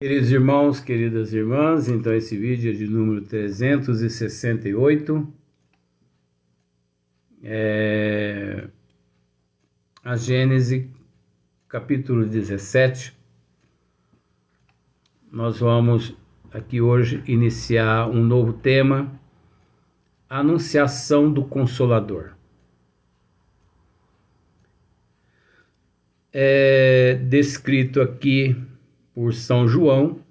Queridos irmãos, queridas irmãs, então esse vídeo é de número 368, a Gênesis, capítulo 17. Nós vamos aqui hoje iniciar um novo tema, a Anunciação do Consolador. É descrito aqui por São João,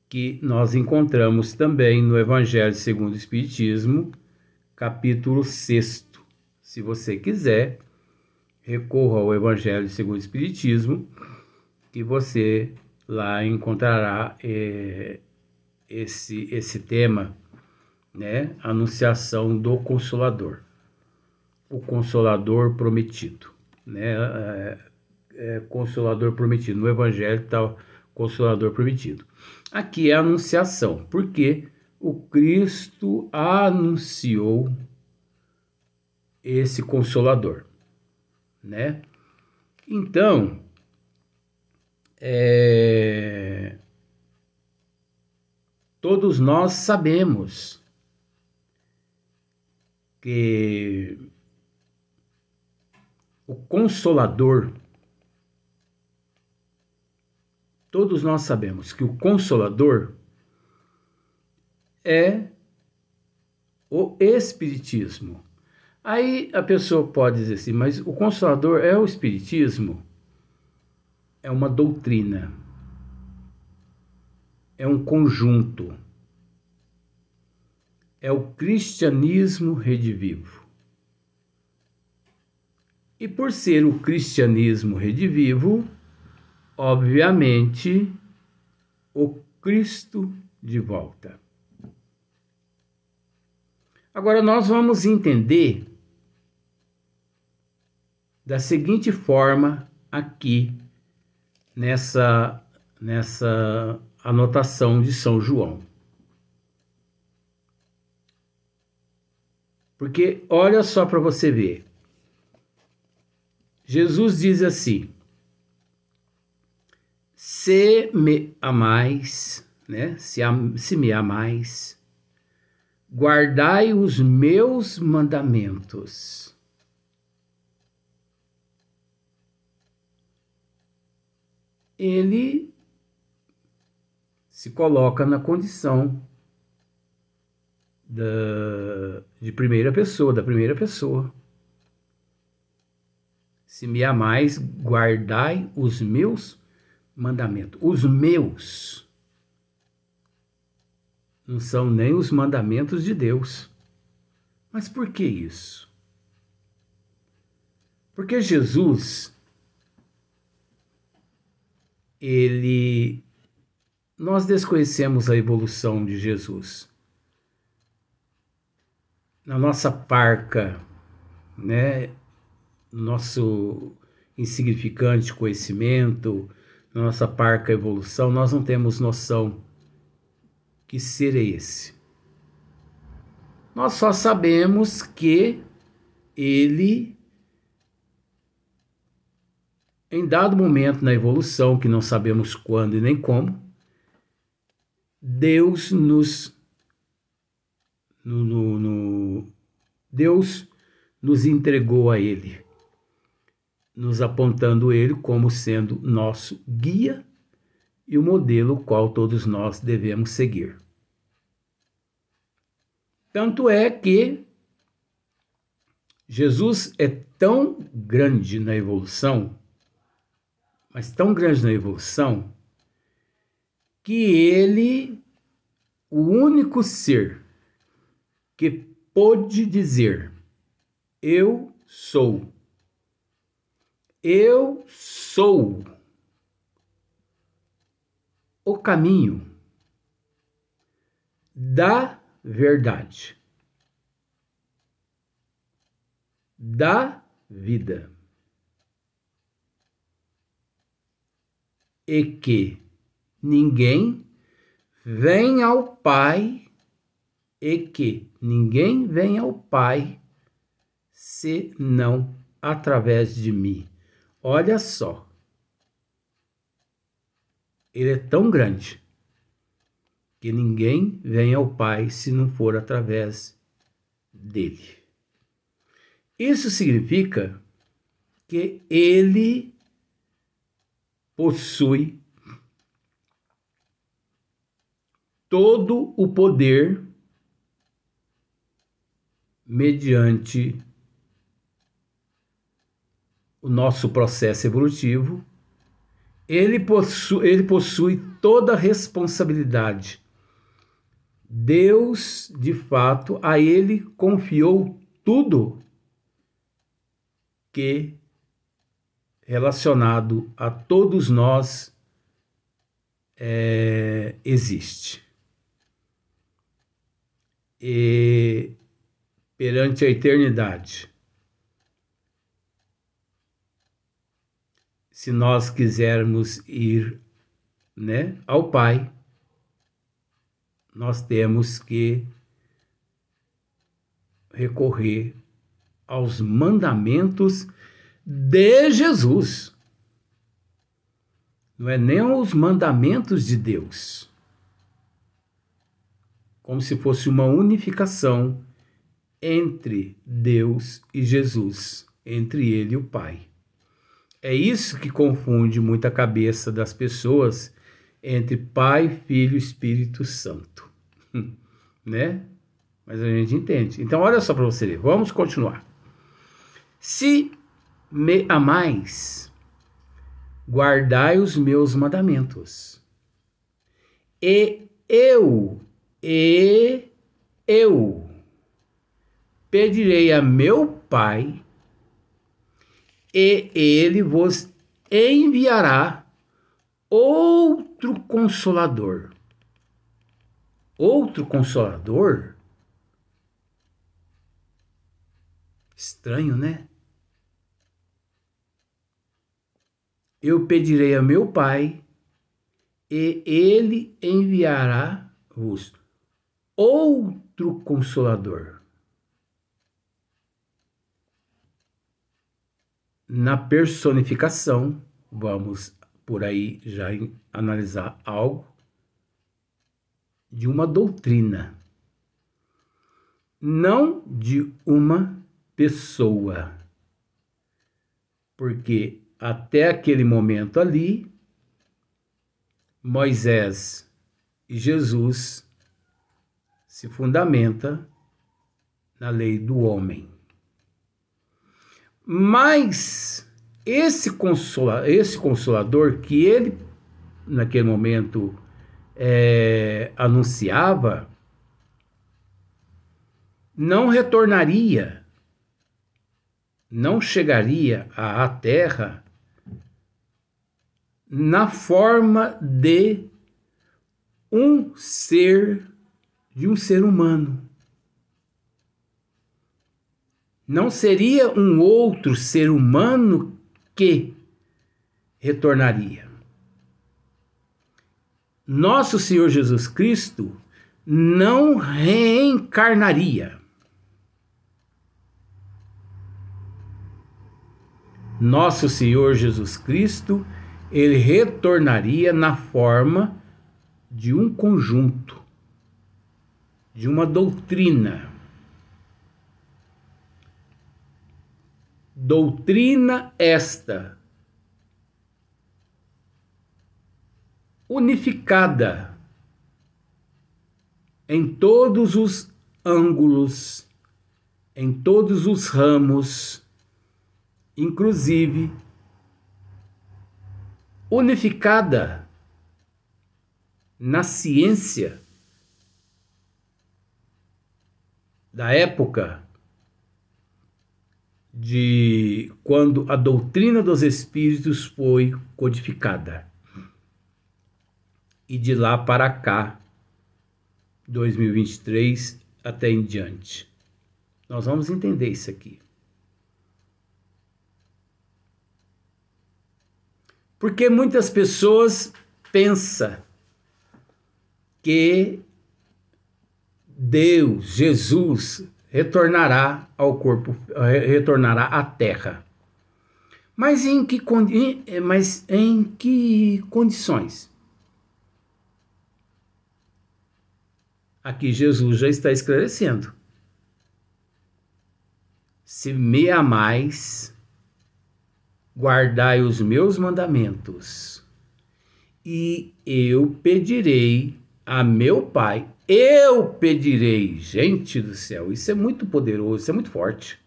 que nós encontramos também no Evangelho segundo o Espiritismo, capítulo 6. Se você quiser, recorra ao Evangelho segundo o Espiritismo, que você lá encontrará esse tema, né? Anunciação do Consolador, o Consolador prometido, né? Consolador prometido. No Evangelho está o Consolador prometido. Aqui é a anunciação, porque o Cristo anunciou esse Consolador, né? Então, todos nós sabemos que o Consolador, todos nós sabemos que o Consolador é o Espiritismo. Aí a pessoa pode dizer assim, mas o Consolador é o Espiritismo? É uma doutrina, é um conjunto, é o cristianismo redivivo. E por ser o cristianismo redivivo, obviamente, o Cristo de volta. Agora nós vamos entender da seguinte forma aqui nessa anotação de São João. Porque olha só para você ver. Jesus diz assim: se me amais, né? Se me amais, guardai os meus mandamentos. Ele se coloca na condição da primeira pessoa. Se me amais, guardai os meus mandamentos. Os meus não são nem os mandamentos de Deus. Mas por que isso? Porque Jesus, nós desconhecemos a evolução de Jesus. Na nossa parca, né, nosso insignificante conhecimento, na nossa parca evolução, nós não temos noção que ser é esse. Nós só sabemos que ele, em dado momento na evolução, que não sabemos quando e nem como, Deus nos entregou a ele, nos apontando ele como sendo nosso guia e o modelo qual todos nós devemos seguir. Tanto é que Jesus é tão grande na evolução, mas tão grande na evolução, que ele, o único ser que pôde dizer: eu sou o caminho da verdade, da vida, e que ninguém vem ao Pai, senão através de mim. Olha só. ele é tão grande que ninguém vem ao Pai se não for através dele. Isso significa que ele possui todo o poder mediante o nosso processo evolutivo. Ele possui toda a responsabilidade. Deus, de fato, a ele confiou tudo que relacionado a todos nós existe. E perante a eternidade, se nós quisermos ir, ao Pai, nós temos que recorrer aos mandamentos de Jesus. Não é nem os mandamentos de Deus. Como se fosse uma unificação entre Deus e Jesus, entre ele e o Pai. É isso que confunde muito a cabeça das pessoas entre Pai, Filho e Espírito Santo. Né? Mas a gente entende. Então, olha só para você ver. Vamos continuar. Se me amais, guardai os meus mandamentos. E eu pedirei a meu Pai, e ele vos enviará outro Consolador. Outro Consolador? Estranho, né? Eu pedirei a meu Pai, e ele enviará-vos outro Consolador. Na personificação, vamos por aí já analisar algo de uma doutrina, não de uma pessoa, porque até aquele momento ali, Moisés e Jesus se fundamenta na lei do homem. Mas esse consolador que ele, naquele momento, anunciava, não retornaria, não chegaria à terra na forma de um ser humano. Não seria um outro ser humano que retornaria. Nosso Senhor Jesus Cristo não reencarnaria. Nosso Senhor Jesus Cristo, ele retornaria na forma de um conjunto, de uma doutrina. Doutrina esta unificada em todos os ângulos, em todos os ramos, inclusive unificada na ciência da época de quando a doutrina dos espíritos foi codificada. E de lá para cá, 2023 até em diante. Nós vamos entender isso aqui. Porque muitas pessoas pensam que Deus, Jesus, retornará ao corpo, retornará à terra. Mas em que condições? Aqui Jesus já está esclarecendo. Se me amais, guardai os meus mandamentos, e eu pedirei a meu Pai. Eu pedirei, gente do céu, isso é muito poderoso, isso é muito forte.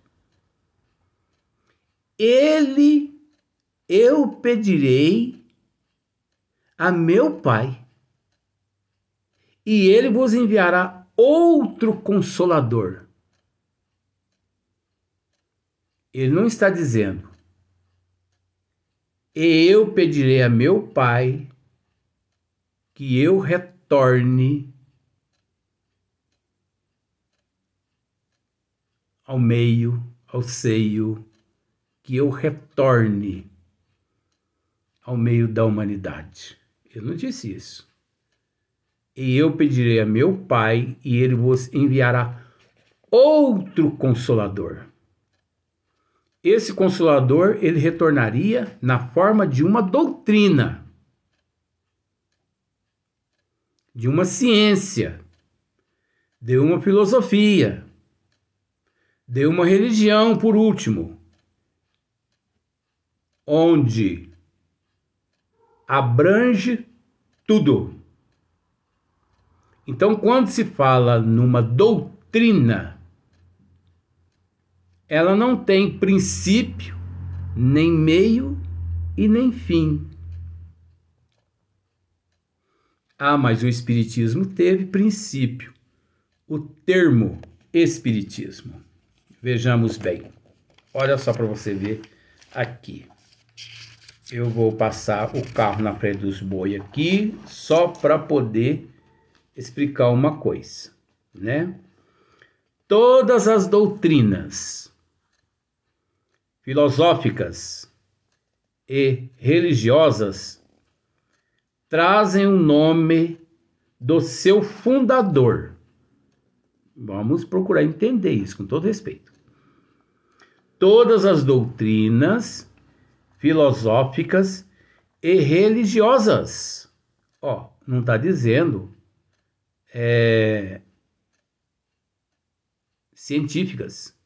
Eu pedirei a meu Pai, e ele vos enviará outro Consolador. Ele não está dizendo, eu pedirei a meu Pai que eu retorne ao meio, ao seio, que eu retorne ao meio da humanidade. Ele não disse isso. E eu pedirei a meu Pai e ele vos enviará outro Consolador. Esse Consolador, ele retornaria na forma de uma doutrina, de uma ciência, de uma filosofia, de uma religião, por último, onde abrange tudo. Então, quando se fala numa doutrina, ela não tem princípio, nem meio e nem fim. Ah, mas o Espiritismo teve princípio. O termo Espiritismo. Vejamos bem. Olha só para você ver aqui. Eu vou passar o carro na frente dos boi aqui, só para poder explicar uma coisa, né? Todas as doutrinas filosóficas e religiosas trazem o nome do seu fundador. Vamos procurar entender isso com todo respeito. Todas as doutrinas filosóficas e religiosas. Não está dizendo científicas.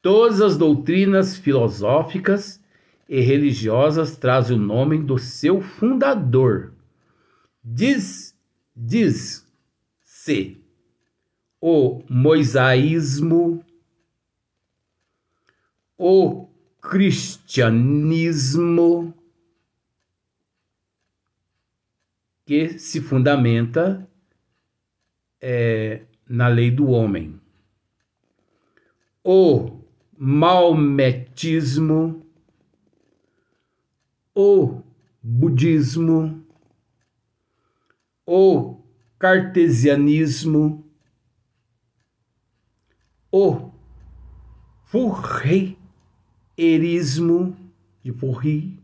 Todas as doutrinas filosóficas e religiosas trazem o nome do seu fundador. Diz-se o mosaísmo, o cristianismo, que se fundamenta na lei do homem, o maometismo, o budismo, o cartesianismo, o fourrierismo de Fourrier,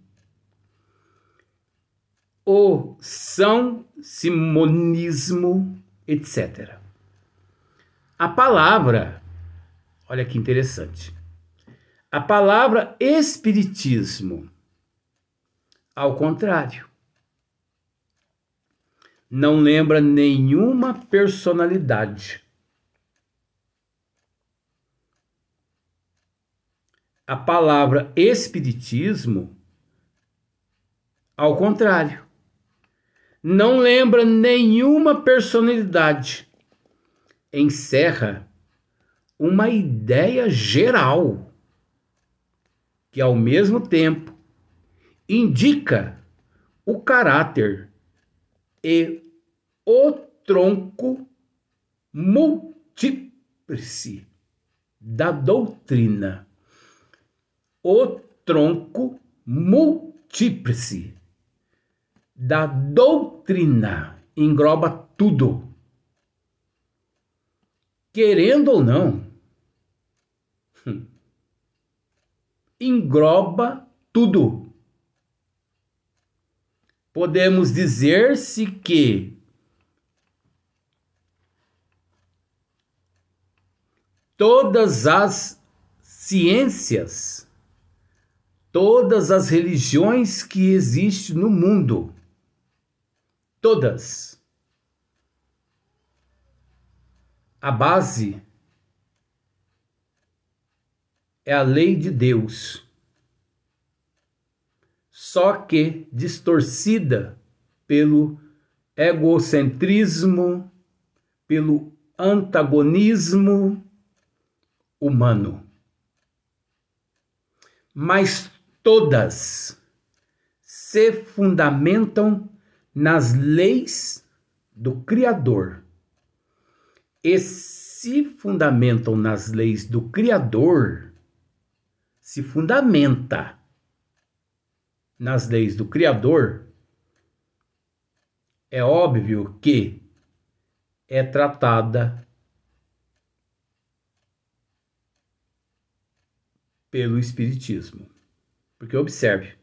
o São Simonismo, etc. A palavra, olha que interessante, a palavra espiritismo, ao contrário, não lembra nenhuma personalidade. A palavra espiritismo, ao contrário, não lembra nenhuma personalidade. Encerra uma ideia geral que, ao mesmo tempo, indica o caráter e o tronco múltiplice da doutrina. O tronco múltiplice da doutrina engloba tudo. Querendo ou não, engloba tudo. Podemos dizer-se que todas as ciências, todas as religiões que existem no mundo, todas A base é a lei de Deus, só que distorcida pelo egocentrismo, pelo antagonismo humano. Mas todas se fundamentam nas leis do Criador. E se fundamentam nas leis do Criador, se fundamenta nas leis do Criador, é óbvio que é tratada pelo Espiritismo. Porque observe,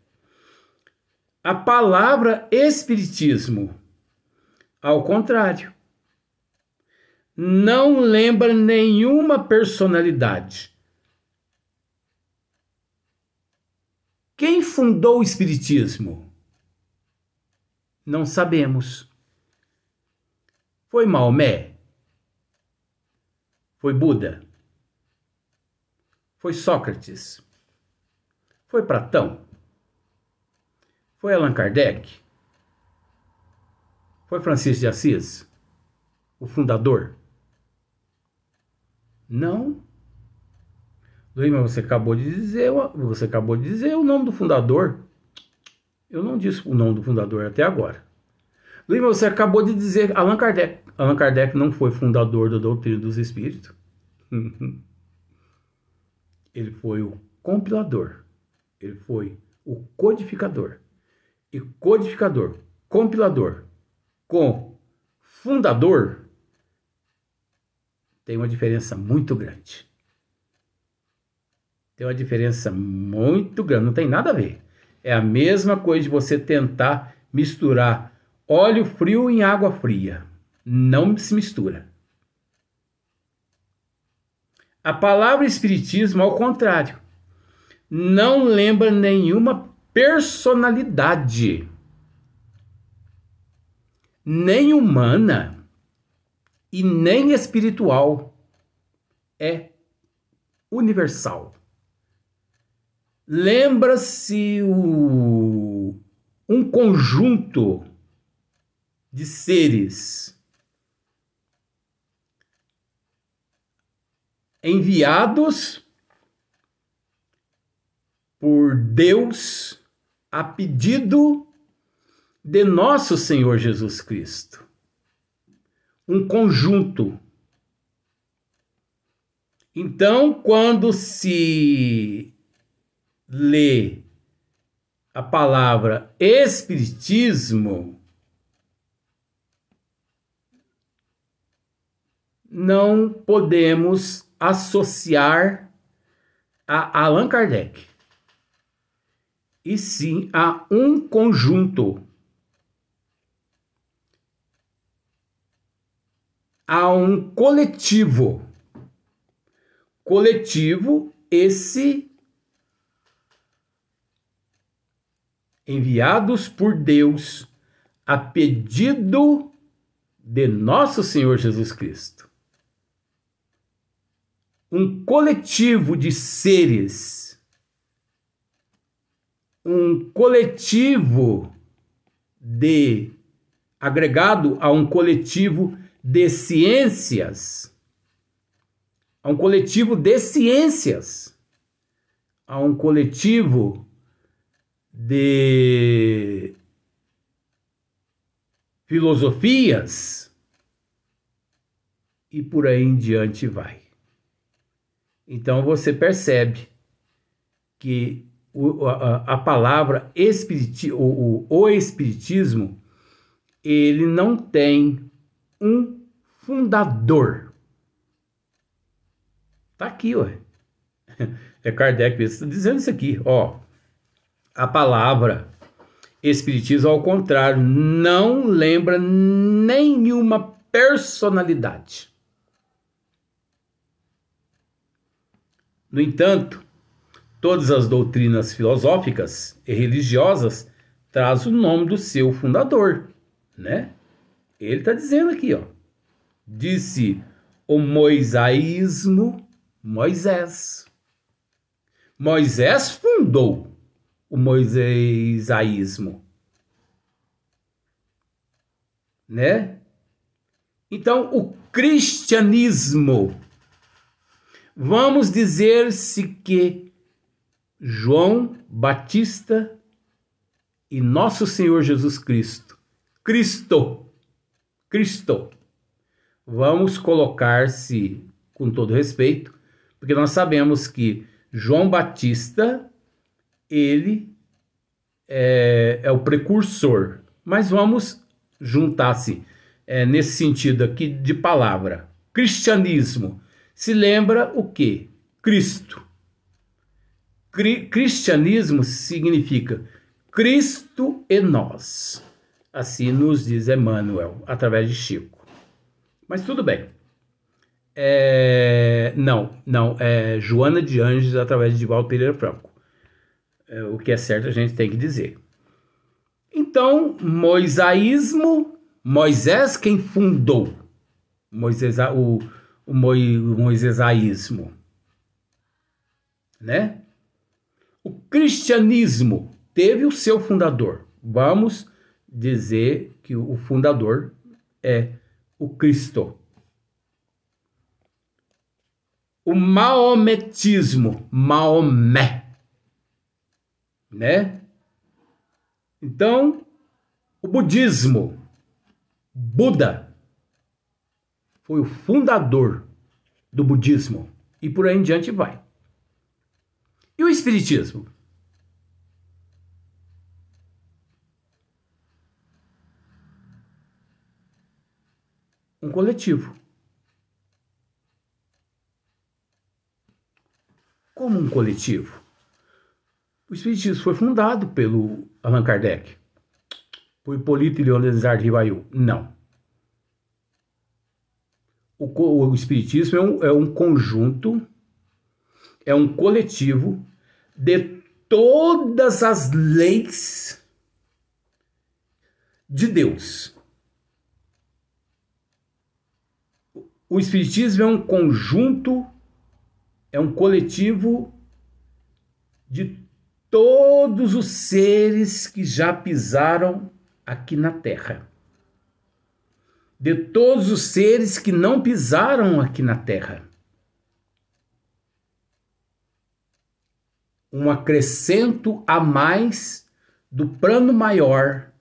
a palavra Espiritismo, ao contrário, não lembra nenhuma personalidade. Quem fundou o Espiritismo? Não sabemos. Foi Maomé? Foi Buda? Foi Sócrates? Foi Platão? Foi Allan Kardec? Foi Francisco de Assis, o fundador? Não. Luiz, mas você acabou de dizer o nome do fundador. Eu não disse o nome do fundador até agora. Luiz, mas você acabou de dizer Allan Kardec. Allan Kardec não foi fundador da doutrina dos espíritos. Ele foi o compilador. Ele foi o codificador. E codificador, compilador com fundador tem uma diferença muito grande. Tem uma diferença muito grande, não tem nada a ver. É a mesma coisa de você tentar misturar óleo frio em água fria. Não se mistura. A palavra espiritismo, ao contrário, não lembra nenhuma personalidade, nem humana e nem espiritual. É universal. Lembra-se um conjunto de seres enviados por Deus a pedido de nosso Senhor Jesus Cristo. Um conjunto. Então, quando se lê a palavra espiritismo, não podemos associar a Allan Kardec, e sim a um conjunto, a um coletivo. Coletivo esse enviados por Deus a pedido de nosso Senhor Jesus Cristo. Um coletivo de seres, um coletivo agregado a um coletivo de ciências, a um coletivo de ciências, a um coletivo de filosofias, e por aí em diante vai. Então você percebe que a palavra o espiritismo, ele não tem um fundador. Tá aqui, ó. É Kardec mesmo, está dizendo isso aqui, ó. A palavra espiritismo, ao contrário, não lembra nenhuma personalidade. No entanto, todas as doutrinas filosóficas e religiosas trazem o nome do seu fundador, né? Ele está dizendo aqui, ó. Disse o moisaísmo, Moisés. Moisés fundou o moisaisaísmo, né? Então, o cristianismo, vamos dizer-se que João Batista e nosso Senhor Jesus Cristo, Cristo, vamos colocar-se com todo respeito, porque nós sabemos que João Batista, ele é o precursor, mas vamos juntar-se nesse sentido aqui de palavra. Cristianismo, se lembra o quê? Cristo. Cristianismo significa Cristo e nós. Assim nos diz Emmanuel, através de Chico. Mas tudo bem. Não, é Joana de Anjos, através de Divaldo Pereira Franco. O que é certo a gente tem que dizer. Então, moisaísmo, Moisés quem fundou o moisaísmo, né? O cristianismo teve o seu fundador. Vamos dizer que o fundador é o Cristo. O maometismo, Maomé, né? Então, o budismo, Buda, foi o fundador do budismo. E por aí em diante vai. E o espiritismo? Um coletivo. Como um coletivo? O espiritismo foi fundado pelo Allan Kardec. Por Hipólito Leonardo Rivail. Não. O espiritismo é um conjunto, é um coletivo de todas as leis de Deus. O espiritismo é um conjunto, é um coletivo de todos os seres que já pisaram aqui na Terra. De todos os seres que não pisaram aqui na Terra. Um acrescento a mais do plano maior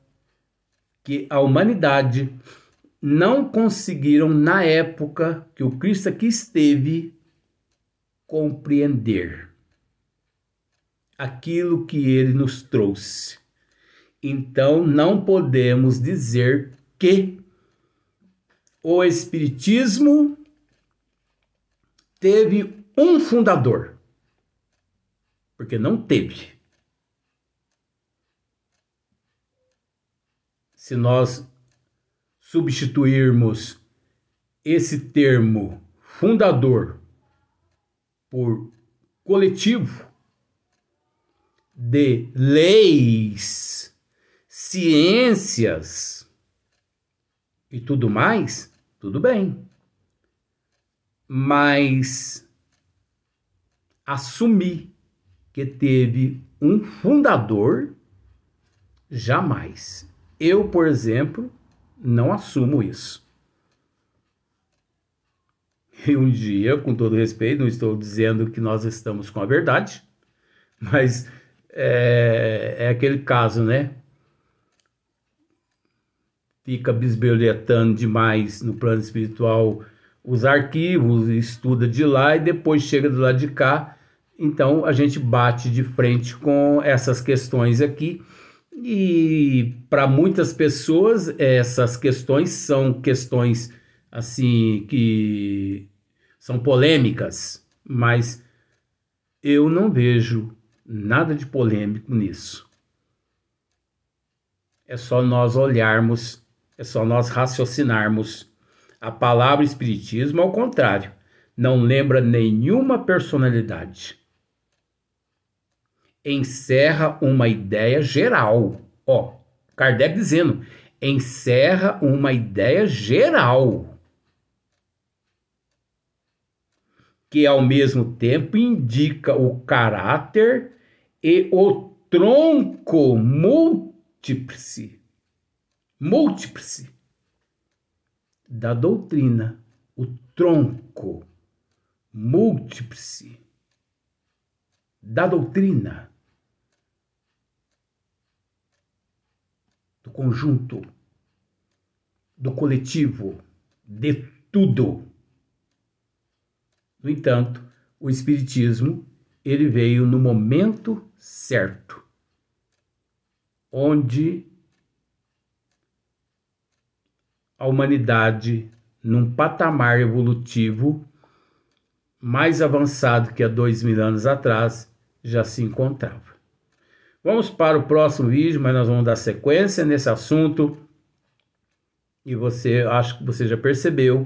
que a humanidade não conseguiram, na época que o Cristo aqui esteve, compreender aquilo que ele nos trouxe. Então, não podemos dizer que o Espiritismo teve um fundador, porque não teve. Se nós substituirmos esse termo fundador por coletivo de leis, ciências e tudo mais, tudo bem. Mas assumir que teve um fundador, jamais. Eu, por exemplo, não assumo isso. E um dia, com todo respeito, não estou dizendo que nós estamos com a verdade, mas é aquele caso, né? Fica bisbilhotando demais no plano espiritual os arquivos, estuda de lá e depois chega do lado de cá. Então a gente bate de frente com essas questões aqui. E para muitas pessoas essas questões são questões assim que são polêmicas, mas eu não vejo nada de polêmico nisso. É só nós olharmos, é só nós raciocinarmos. A palavra espiritismo, ao contrário, não lembra nenhuma personalidade. Encerra uma ideia geral. Ó, Kardec dizendo, encerra uma ideia geral. que ao mesmo tempo indica o caráter e o tronco múltiplice da doutrina, o tronco múltiplice da doutrina, do conjunto, do coletivo, de tudo. No entanto, o Espiritismo, ele veio no momento certo, onde a humanidade, num patamar evolutivo mais avançado que há 2000 anos atrás, já se encontrava. Vamos para o próximo vídeo, mas nós vamos dar sequência nesse assunto. E acho que você já percebeu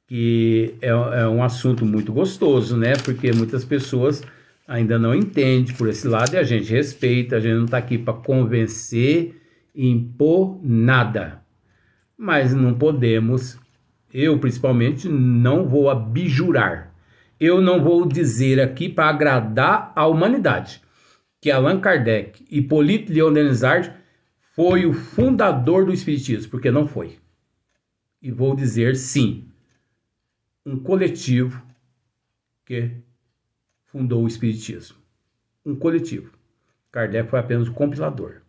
que é um assunto muito gostoso, né? Porque muitas pessoas ainda não entendem por esse lado e a gente respeita, a gente não está aqui para convencer e impor nada. Mas não podemos, eu principalmente, não vou abjurar. Eu não vou dizer aqui para agradar a humanidade que Allan Kardec e Hippolyte Léon Denisard foi o fundador do Espiritismo, porque não foi. E vou dizer sim, um coletivo que fundou o Espiritismo. Um coletivo. Kardec foi apenas o compilador.